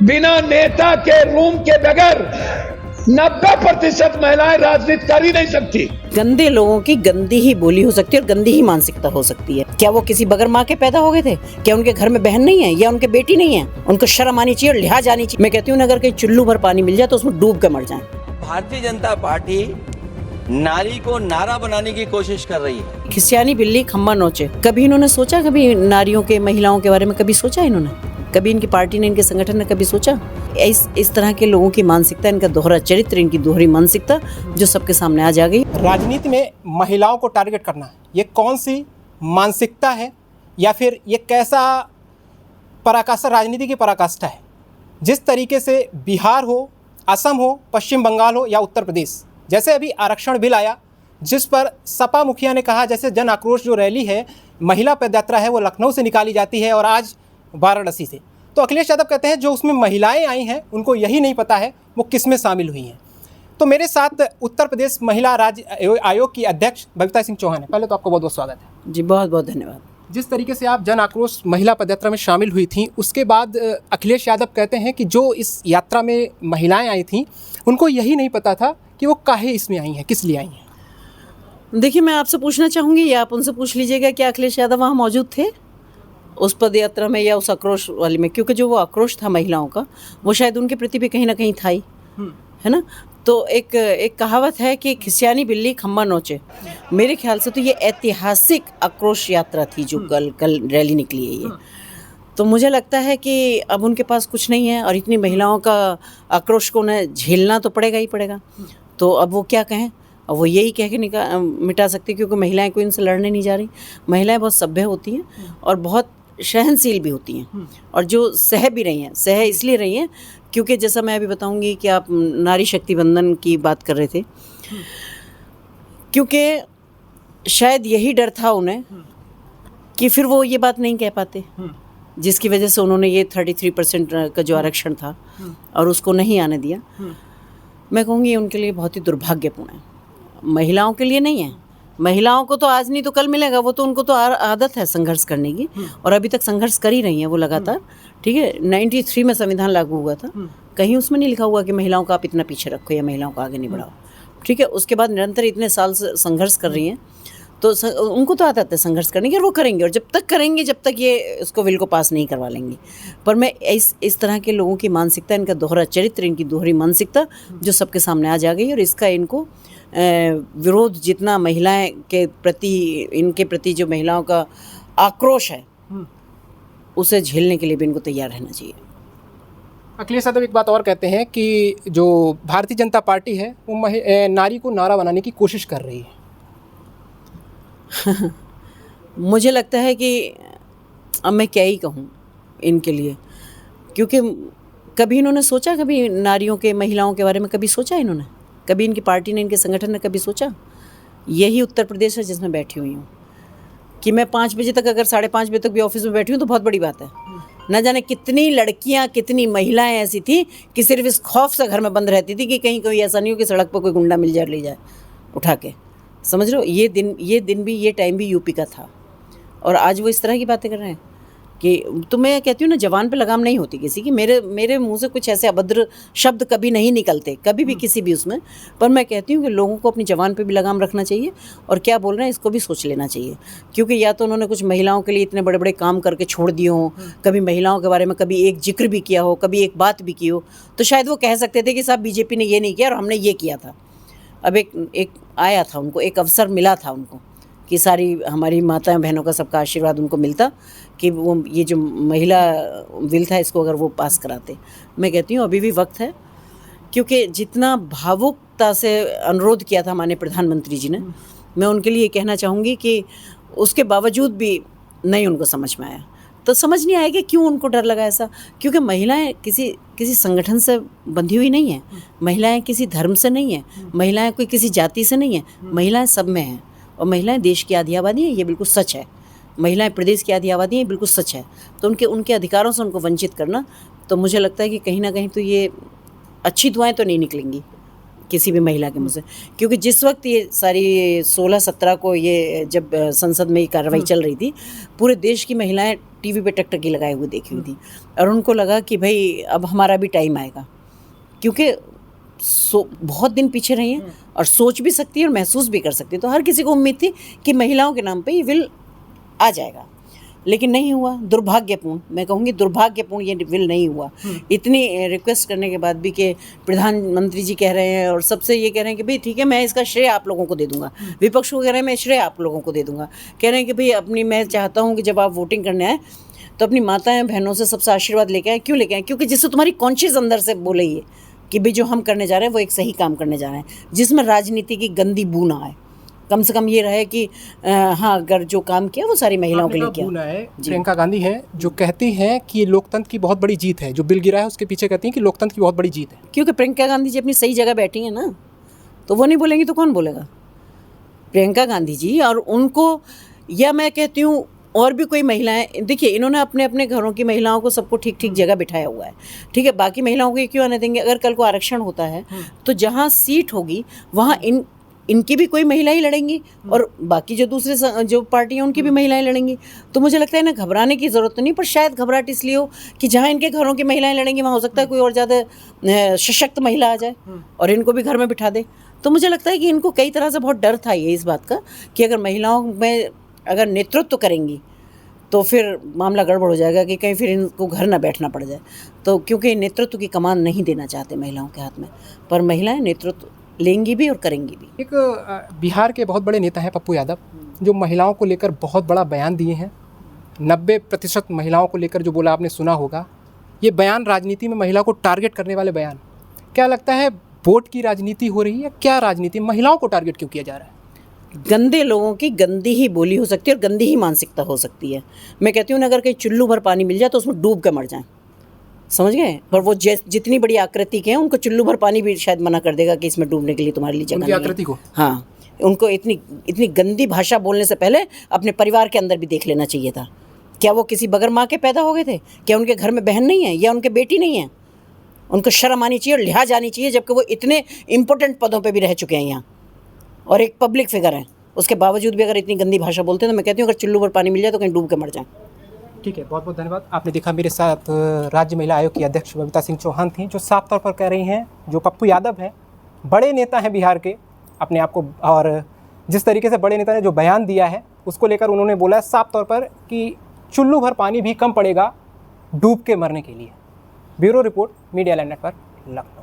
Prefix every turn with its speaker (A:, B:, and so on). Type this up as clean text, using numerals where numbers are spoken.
A: बिना नेता के रूम के बगैर 90% महिलाएं राजनीति कर ही नहीं सकती।
B: गंदे लोगों की गंदी ही बोली हो सकती है और गंदी ही मानसिकता हो सकती है। क्या वो किसी बगर माँ के पैदा हो गए थे? क्या उनके घर में बहन नहीं है या उनके बेटी नहीं है? उनको शर्म आनी चाहिए और लिहाज आनी चाहिए। मैं कहती हूँ अगर कहीं चुल्लू भर पानी मिल जाए तो उसमें डूब कर मर जाए।
C: भारतीय जनता पार्टी नारी को नारा बनाने की कोशिश कर रही है।
B: खिसियानी बिल्ली खम्मा नोचे। कभी इन्होंने सोचा, कभी नारियों के महिलाओं के बारे में कभी सोचा इन्होंने? कभी इनकी पार्टी ने, इनके संगठन ने कभी सोचा? इस तरह के लोगों की मानसिकता, इनका दोहरा चरित्र, इनकी दोहरी मानसिकता जो सबके सामने आज आ गई।
D: राजनीति में महिलाओं को टारगेट करना, ये कौन सी मानसिकता है या फिर ये कैसा पराकाष्ठा, राजनीति की पराकाष्ठा है? जिस तरीके से बिहार हो, असम हो, पश्चिम बंगाल हो या उत्तर प्रदेश, जैसे अभी आरक्षण बिल आया जिस पर सपा मुखिया ने कहा जैसे जन आक्रोश जो रैली है, महिला पदयात्रा है, वो लखनऊ से निकाली जाती है और आज वाराणसी से। तो अखिलेश यादव कहते हैं जो उसमें महिलाएं आई हैं उनको यही नहीं पता है वो किस में शामिल हुई हैं। तो मेरे साथ उत्तर प्रदेश महिला राज्य आयोग की अध्यक्ष बबीता सिंह चौहान है। पहले तो आपको बहुत बहुत स्वागत है
B: जी। बहुत बहुत धन्यवाद।
D: जिस तरीके से आप जन आक्रोश महिला पदयात्रा में शामिल हुई थी, उसके बाद अखिलेश यादव कहते हैं कि जो इस यात्रा में महिलाएं आई थीं उनको यही नहीं पता था कि वो काहे इसमें आई हैं, किस लिए आई हैं।
B: देखिए, मैं आपसे पूछना चाहूँगी या आप उनसे पूछ लीजिएगा कि अखिलेश यादव वहाँ मौजूद थे उस पदयात्रा में या उस आक्रोश वाली में? क्योंकि जो वो आक्रोश था महिलाओं का, वो शायद उनके प्रति भी कहीं ना कहीं था ही, है ना? तो एक कहावत है कि खिसियानी बिल्ली खम्मा नोचे। मेरे ख्याल से तो ये ऐतिहासिक आक्रोश यात्रा थी जो कल रैली निकली है ये। तो मुझे लगता है कि अब उनके पास कुछ नहीं है और इतनी महिलाओं का आक्रोश को उन्हें झेलना तो पड़ेगा ही पड़ेगा। तो अब वो क्या कहें? अब वो यही कह के मिटा सकती, क्योंकि महिलाएं कोई इनसे लड़ने नहीं जा रही। महिलाएं बहुत सभ्य होती हैं और बहुत सहनशील भी होती हैं और जो सह भी रही हैं, सह इसलिए रही हैं क्योंकि जैसा मैं अभी बताऊंगी कि आप नारी शक्ति वंदन की बात कर रहे थे, क्योंकि शायद यही डर था उन्हें कि फिर वो ये बात नहीं कह पाते, जिसकी वजह से उन्होंने ये 33% का जो आरक्षण था और उसको नहीं आने दिया। मैं कहूँगी उनके लिए बहुत ही दुर्भाग्यपूर्ण है। महिलाओं के लिए नहीं है। महिलाओं को तो आज नहीं तो कल मिलेगा, वो तो उनको तो आदत है संघर्ष करने की और अभी तक संघर्ष कर ही रही हैं वो लगातार। ठीक है, 93 में संविधान लागू हुआ था, कहीं उसमें नहीं लिखा हुआ कि महिलाओं को आप इतना पीछे रखो या महिलाओं को आगे नहीं बढ़ाओ। ठीक है, उसके बाद निरंतर इतने साल से संघर्ष कर रही हैं तो उनको तो आदत है संघर्ष करने की और वो करेंगे और जब तक करेंगे जब तक ये इसको बिल को पास नहीं करवा लेंगे। पर मैं इस तरह के लोगों की मानसिकता, इनका दोहरा चरित्र, इनकी दोहरी मानसिकता जो सबके सामने आज आ गई और इसका इनको विरोध जितना महिलाएं के प्रति, इनके प्रति जो महिलाओं का आक्रोश है उसे झेलने के लिए भी इनको तैयार रहना चाहिए।
D: अखिलेश यादव एक बात और कहते हैं कि जो भारतीय जनता पार्टी है वो नारी को नारा बनाने की कोशिश कर रही है।
B: मुझे लगता है कि अब मैं क्या ही कहूँ इनके लिए, क्योंकि कभी इन्होंने सोचा, कभी नारियों के, महिलाओं के बारे में कभी सोचा इन्होंने? कभी इनकी पार्टी ने, इनके संगठन ने कभी सोचा? यही उत्तर प्रदेश है जिसमें बैठी हुई हूँ कि मैं 5 बजे तक, अगर 5:30 बजे तक भी ऑफिस में बैठी हूँ तो बहुत बड़ी बात है। न जाने कितनी लड़कियाँ, कितनी महिलाएं ऐसी थी कि सिर्फ इस खौफ से घर में बंद रहती थी कि कहीं कोई ऐसा नहीं हो कि सड़क पर कोई गुंडा मिल जाए, ले जाए उठा के। समझ लो, ये दिन भी, ये टाइम भी यूपी का था और आज वो इस तरह की बातें कर रहे हैं कि तो मैं कहती हूँ ना, जवान पे लगाम नहीं होती किसी की। मेरे मुंह से कुछ ऐसे अभद्र शब्द कभी नहीं निकलते, कभी भी किसी भी उसमें। पर मैं कहती हूँ कि लोगों को अपनी जवान पे भी लगाम रखना चाहिए और क्या बोल रहे हैं इसको भी सोच लेना चाहिए, क्योंकि या तो उन्होंने कुछ महिलाओं के लिए इतने बड़े बड़े काम करके छोड़ दिए हों, कभी महिलाओं के बारे में कभी एक जिक्र भी किया हो, कभी एक बात भी की हो, तो शायद वो कह सकते थे कि साहब बीजेपी ने ये नहीं किया और हमने ये किया था। अब एक आया था, उनको एक अवसर मिला था उनको कि सारी हमारी माताएं बहनों का सबका आशीर्वाद उनको मिलता कि वो ये जो महिला बिल था इसको अगर वो पास कराते। मैं कहती हूँ अभी भी वक्त है, क्योंकि जितना भावुकता से अनुरोध किया था हमारे प्रधानमंत्री जी ने, मैं उनके लिए कहना चाहूँगी कि उसके बावजूद भी नहीं उनको समझ में आया। तो समझ नहीं आएगा क्यों उनको डर लगा ऐसा, क्योंकि महिलाएं किसी संगठन से बंधी हुई नहीं है, महिलाएं किसी धर्म से नहीं है, महिलाएं कोई किसी जाति से नहीं है, महिलाएं सब में हैं और महिलाएं देश की आधी आबादी है, ये बिल्कुल सच है। महिलाएं प्रदेश की आधी आबादी है, बिल्कुल सच है। तो उनके अधिकारों से उनको वंचित करना, तो मुझे लगता है कि कहीं ना कहीं तो ये अच्छी दुआएं तो नहीं निकलेंगी, किसी भी महिला के मुँह से, क्योंकि जिस वक्त ये सारी 16-17 को ये जब संसद में ये कार्रवाई चल रही थी, पूरे देश की महिलाएं टीवी पे टकटकी लगाए हुए देखी हुई थी और उनको लगा कि भाई अब हमारा भी टाइम आएगा, क्योंकि बहुत दिन पीछे रही हैं और सोच भी सकती है और महसूस भी कर सकती है। तो हर किसी को उम्मीद थी कि महिलाओं के नाम पे ये विल आ जाएगा, लेकिन नहीं हुआ। दुर्भाग्यपूर्ण, मैं कहूँगी दुर्भाग्यपूर्ण ये विल नहीं हुआ। इतनी रिक्वेस्ट करने के बाद भी कि प्रधानमंत्री जी कह रहे हैं और सबसे ये कह रहे हैं कि भाई ठीक है, मैं इसका श्रेय आप लोगों को दे दूंगा, विपक्ष को कह रहे हैं मैं श्रेय आप लोगों को दे दूंगा, कह रहे हैं कि भाई अपनी, मैं चाहता हूँ कि जब आप वोटिंग करने आए तो अपनी माताएं बहनों से सबसे आशीर्वाद लेके आए। क्यों लेके आए? क्योंकि जिससे तुम्हारी कॉन्शियस अंदर से बोले ये कि भाई जो हम करने जा रहे हैं वो एक सही काम करने जा रहे हैं, जिसमें राजनीति की गंदी बू ना आए। कम से कम ये रहे कि हाँ, अगर जो काम किया वो सारी महिलाओं के लिए किया।
D: प्रियंका गांधी हैं जो कहती हैं कि ये लोकतंत्र की बहुत बड़ी जीत है, जो बिल गिरा है उसके पीछे कहती हैं कि लोकतंत्र की बहुत बड़ी जीत है।
B: क्योंकि प्रियंका गांधी जी अपनी सही जगह बैठी हैं ना, तो वो नहीं बोलेंगी तो कौन बोलेगा? प्रियंका गांधी जी और उनको, या मैं कहती हूँ और भी कोई महिलाएं, देखिए इन्होंने अपने अपने घरों की महिलाओं को सबको ठीक ठीक जगह बिठाया हुआ है, ठीक है, बाकी महिलाओं को ये क्यों आने देंगे? अगर कल को आरक्षण होता है तो जहाँ सीट होगी वहाँ इनकी भी कोई महिला ही लड़ेंगी और बाकी जो दूसरे जो पार्टी हैं उनकी भी महिलाएं लड़ेंगी। तो मुझे लगता है ना, घबराने की ज़रूरत तो नहीं, पर शायद घबराहट इसलिए हो कि जहाँ इनके घरों की महिलाएं लड़ेंगी वहाँ हो सकता है कोई और ज़्यादा सशक्त महिला आ जाए और इनको भी घर में बिठा दे। तो मुझे लगता है कि इनको कई तरह से बहुत डर था ये इस बात का कि अगर महिलाओं में अगर नेतृत्व करेंगी तो फिर मामला गड़बड़ हो जाएगा कि कहीं फिर इनको घर ना बैठना पड़ जाए। तो क्योंकि नेतृत्व की कमान नहीं देना चाहते महिलाओं के हाथ में, पर महिलाएं नेतृत्व लेंगी भी और करेंगी भी।
D: एक बिहार के बहुत बड़े नेता हैं पप्पू यादव, जो महिलाओं को लेकर बहुत बड़ा बयान दिए हैं। 90% महिलाओं को लेकर जो बोला आपने सुना होगा, ये बयान राजनीति में महिला को टारगेट करने वाले बयान। क्या लगता है, वोट की राजनीति हो रही है? क्या राजनीति, महिलाओं को टारगेट क्यों किया जा रहा है?
B: गंदे लोगों की गंदी ही बोली हो सकती है और गंदी ही मानसिकता हो सकती है। मैं कहती हूँ ना, अगर कहीं चुल्लू भर पानी मिल जाए तो उसमें डूब कर मर जाएं, समझ गए? पर वो जितनी बड़ी आकृति के हैं उनको चुल्लू भर पानी भी शायद मना कर देगा कि इसमें डूबने के लिए तुम्हारे लिए जगह नहीं है।
D: आकृति को,
B: हाँ, उनको इतनी गंदी भाषा बोलने से पहले अपने परिवार के अंदर भी देख लेना चाहिए था। क्या वो किसी बगर माँ के पैदा हो गए थे? क्या उनके घर में बहन नहीं है या उनके बेटी नहीं है? उनको शर्म आनी चाहिए और लिहाज आनी चाहिए, जबकि वो इतने इंपॉर्टेंट पदों पर भी रह चुके हैं यहाँ और एक पब्लिक फिगर है। उसके बावजूद भी अगर इतनी गंदी भाषा बोलते हैं तो मैं कहती हूँ अगर चुल्लू पर पानी मिल जाए तो कहीं डूब के मर जाए।
D: ठीक है, बहुत बहुत धन्यवाद। आपने देखा मेरे साथ राज्य महिला आयोग की अध्यक्ष बबीता सिंह चौहान थी, जो साफ तौर पर कह रही हैं जो पप्पू यादव हैं, बड़े नेता हैं बिहार के अपने आप को, और जिस तरीके से बड़े नेता ने जो बयान दिया है उसको लेकर उन्होंने बोला है साफ तौर पर कि चुल्लू भर पानी भी कम पड़ेगा डूब के मरने के लिए। Bureau report, media LAN network, Lucknow.